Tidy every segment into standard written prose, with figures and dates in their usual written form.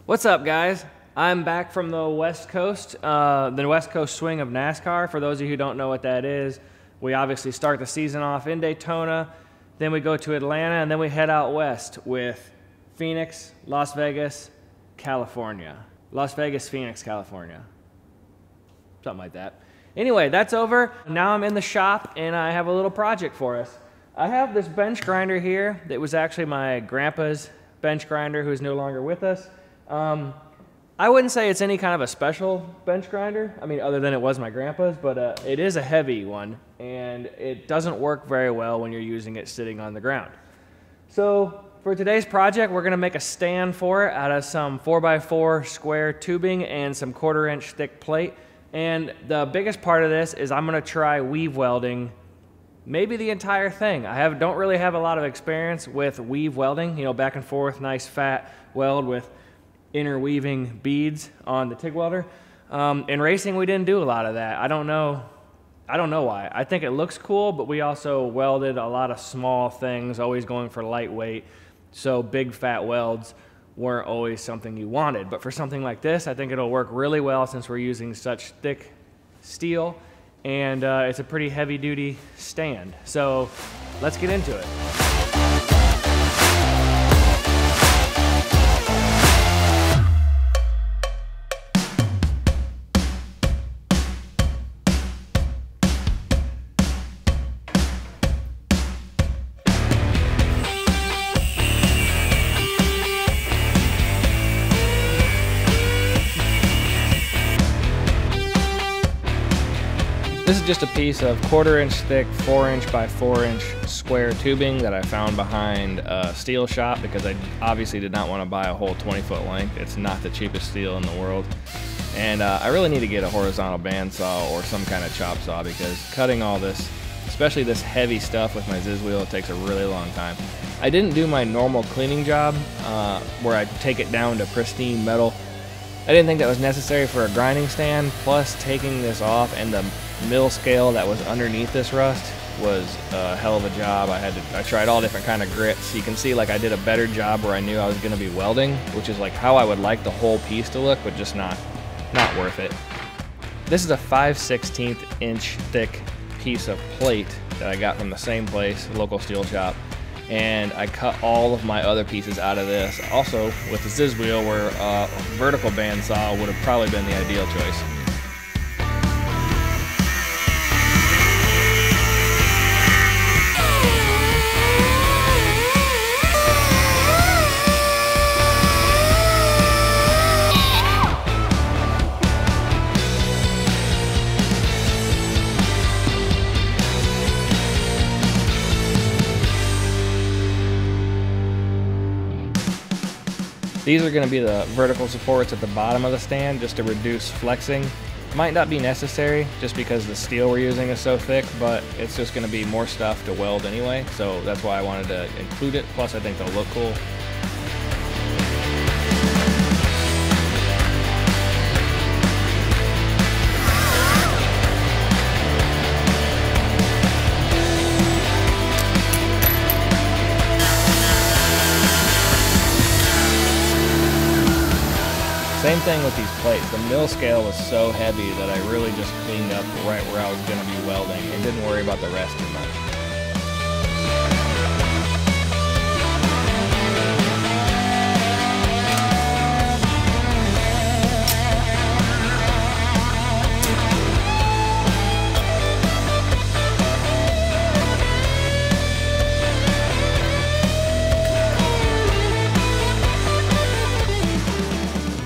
What's up, guys? I'm back from the West Coast swing of NASCAR. For those of you who don't know what that is, we obviously start the season off in Daytona, then we go to Atlanta, and then we head out west with Phoenix, Las Vegas, California. Las Vegas, Phoenix, California. Something like that. Anyway, that's over. Now I'm in the shop, and I have a little project for us. I have this bench grinder here that was actually my grandpa's bench grinder, who's no longer with us. I wouldn't say it's any kind of a special bench grinder, I mean, other than it was my grandpa's, but it is a heavy one, and it doesn't work very well when you're using it sitting on the ground. So for today's project, we're gonna make a stand for it out of some 4x4 square tubing and some 1/4 inch thick plate. And the biggest part of this is I'm gonna try weave welding maybe the entire thing. Don't really have a lot of experience with weave welding, you know, back and forth, nice fat weld with interweaving beads on the TIG welder. In racing, we didn't do a lot of that. I don't know why. I think it looks cool, but we also welded a lot of small things, always going for lightweight, so big fat welds weren't always something you wanted. But for something like this, I think it'll work really well since we're using such thick steel, and it's a pretty heavy duty stand. So let's get into it. This is just a piece of 1/4 inch thick, 4 inch by 4 inch square tubing that I found behind a steel shop because I obviously did not want to buy a whole 20-foot length. It's not the cheapest steel in the world. And I really need to get a horizontal bandsaw or some kind of chop saw because cutting all this, especially this heavy stuff with my Ziz wheel, it takes a really long time. I didn't do my normal cleaning job where I take it down to pristine metal. I didn't think that was necessary for a grinding stand, plus taking this off and the mill scale that was underneath this rust was a hell of a job. I tried all different kind of grits. You can see like I did a better job where I knew I was going to be welding, which is like how I would like the whole piece to look, but just not worth it. This is a 5/16 inch thick piece of plate that I got from the same place, local steel shop. And I cut all of my other pieces out of this. Also, with the Ziz wheel, where a vertical bandsaw would have probably been the ideal choice. These are going to be the vertical supports at the bottom of the stand just to reduce flexing. Might not be necessary just because the steel we're using is so thick, but it's just going to be more stuff to weld anyway, so that's why I wanted to include it. Plus I think they'll look cool. Same thing with these plates. The mill scale was so heavy that I really just cleaned up right where I was going to be welding and didn't worry about the rest too much.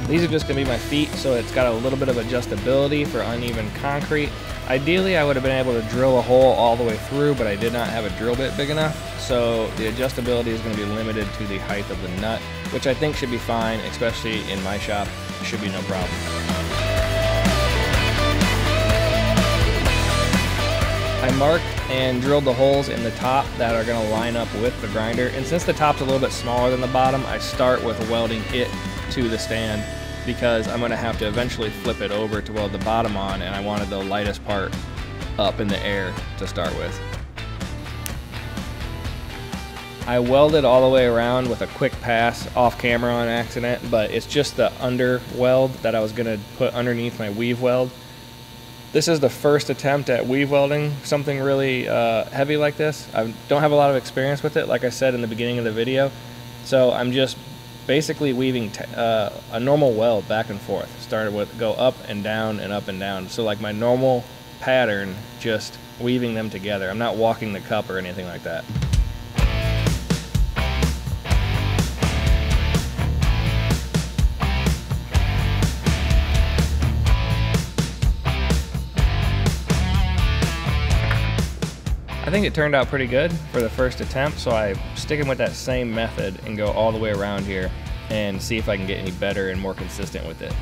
These are just going to be my feet, so it's got a little bit of adjustability for uneven concrete. Ideally, I would have been able to drill a hole all the way through, but I did not have a drill bit big enough, so the adjustability is going to be limited to the height of the nut, which I think should be fine, especially in my shop. It should be no problem. I marked and drilled the holes in the top that are going to line up with the grinder, and since the top's a little bit smaller than the bottom, I start with welding it to the stand because I'm going to have to eventually flip it over to weld the bottom on, and I wanted the lightest part up in the air to start with. I welded all the way around with a quick pass off camera on accident, but it's just the under weld that I was gonna put underneath my weave weld. This is the first attempt at weave welding something really heavy like this. I don't have a lot of experience with it, like I said in the beginning of the video. So I'm just basically weaving a normal weld back and forth. Started with go up and down and up and down. So like my normal pattern, just weaving them together. I'm not walking the cup or anything like that. I think it turned out pretty good for the first attempt, so I'm sticking with that same method and go all the way around here and see if I can get any better and more consistent with it.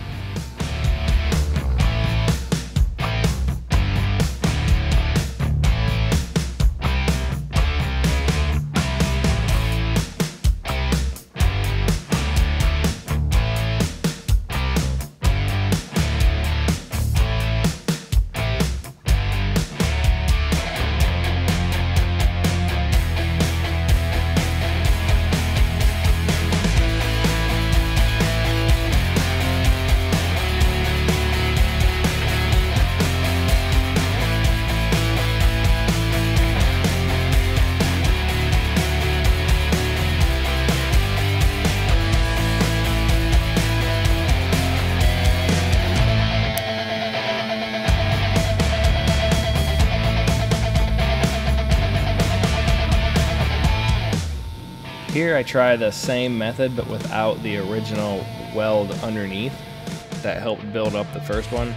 Here I try the same method but without the original weld underneath that helped build up the first one.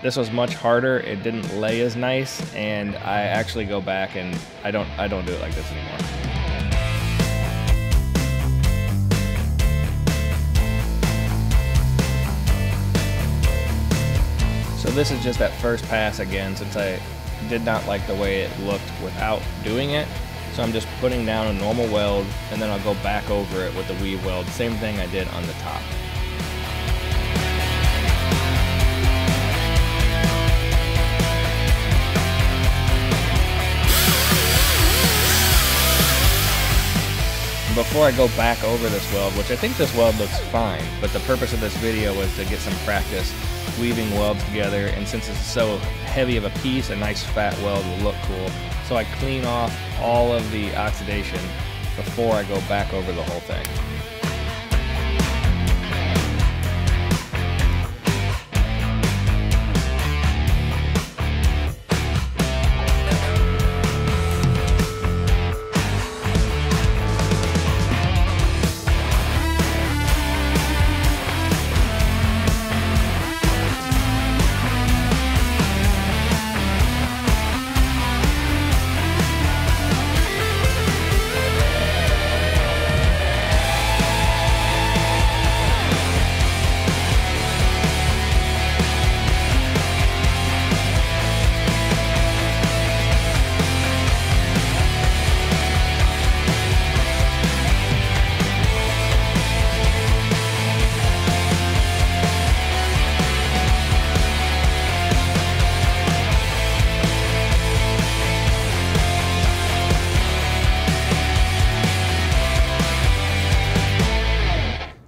This was much harder, it didn't lay as nice, and I actually go back and I don't do it like this anymore. So this is just that first pass again, since I did not like the way it looked without doing it. So I'm just putting down a normal weld, and then I'll go back over it with the weave weld. Same thing I did on the top. Before I go back over this weld, which I think this weld looks fine, but the purpose of this video was to get some practice weaving welds together, and since it's so heavy of a piece, a nice fat weld will look cool. So I clean off all of the oxidation before I go back over the whole thing.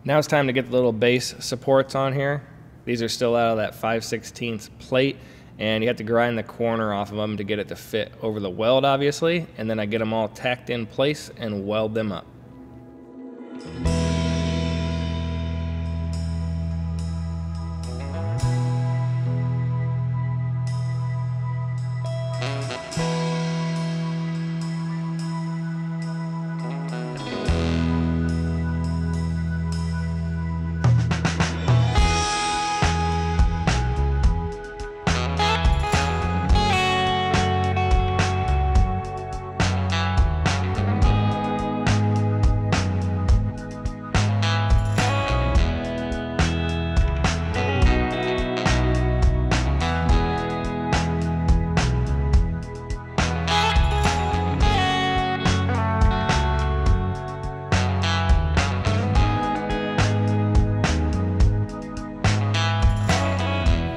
Now it's time to get the little base supports on here. These are still out of that 5/16 plate, and you have to grind the corner off of them to get it to fit over the weld, obviously, and then I get them all tacked in place and weld them up.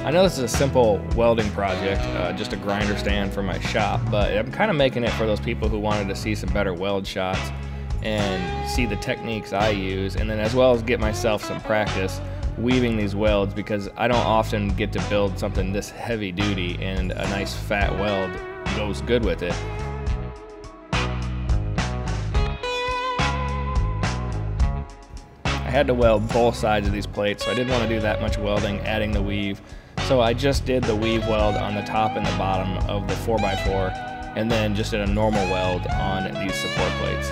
I know this is a simple welding project, just a grinder stand for my shop, but I'm kind of making it for those people who wanted to see some better weld shots. and see the techniques I use, and then as well as get myself some practice weaving these welds, because I don't often get to build something this heavy duty, and a nice fat weld goes good with it. I had to weld both sides of these plates, so I didn't want to do that much welding adding the weave. So I just did the weave weld on the top and the bottom of the 4x4, and then just did a normal weld on these support plates.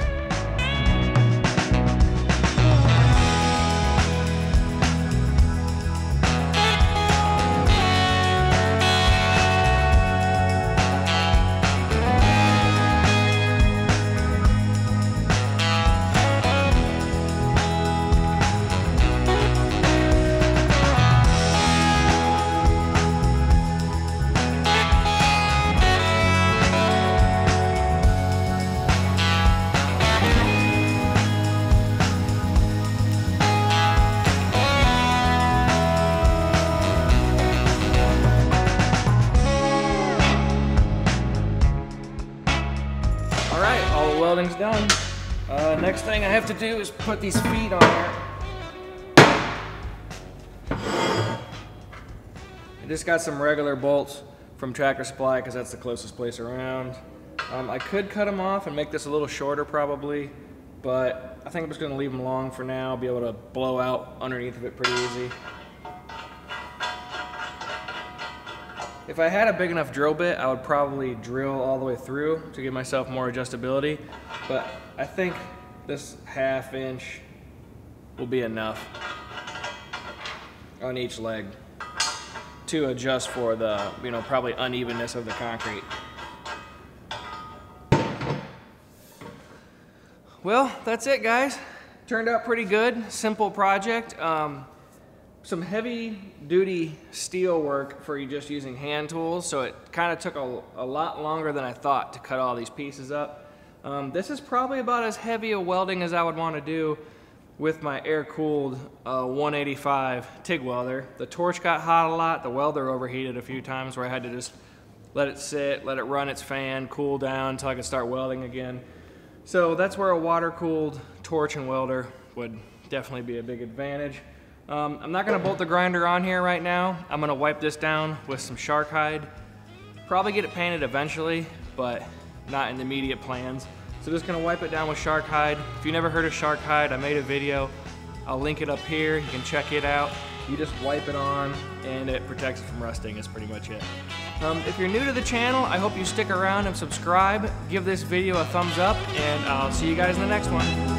Welding's done. Next thing I have to do is put these feet on there. I just got some regular bolts from Tractor Supply because that's the closest place around. I could cut them off and make this a little shorter probably, but I think I'm just going to leave them long for now. I'll be able to blow out underneath of it pretty easy. If I had a big enough drill bit, I would probably drill all the way through to give myself more adjustability, but I think this 1/2 inch will be enough on each leg to adjust for the, probably unevenness of the concrete. Well, that's it, guys. Turned out pretty good. Simple project. Some heavy duty steel work for you just using hand tools, so it kind of took a lot longer than I thought to cut all these pieces up. This is probably about as heavy a welding as I would want to do with my air-cooled 185 TIG welder. The torch got hot a lot, the welder overheated a few times where I had to just let it sit, let it run its fan, cool down until I could start welding again. So that's where a water-cooled torch and welder would definitely be a big advantage. I'm not gonna bolt the grinder on here right now. I'm gonna wipe this down with some shark hide. Probably get it painted eventually, but not in the immediate plans. So just gonna wipe it down with shark hide. If you never heard of shark hide, I made a video. I'll link it up here, you can check it out. You just wipe it on and it protects it from rusting, is pretty much it. If you're new to the channel, I hope you stick around and subscribe. Give this video a thumbs up, and I'll see you guys in the next one.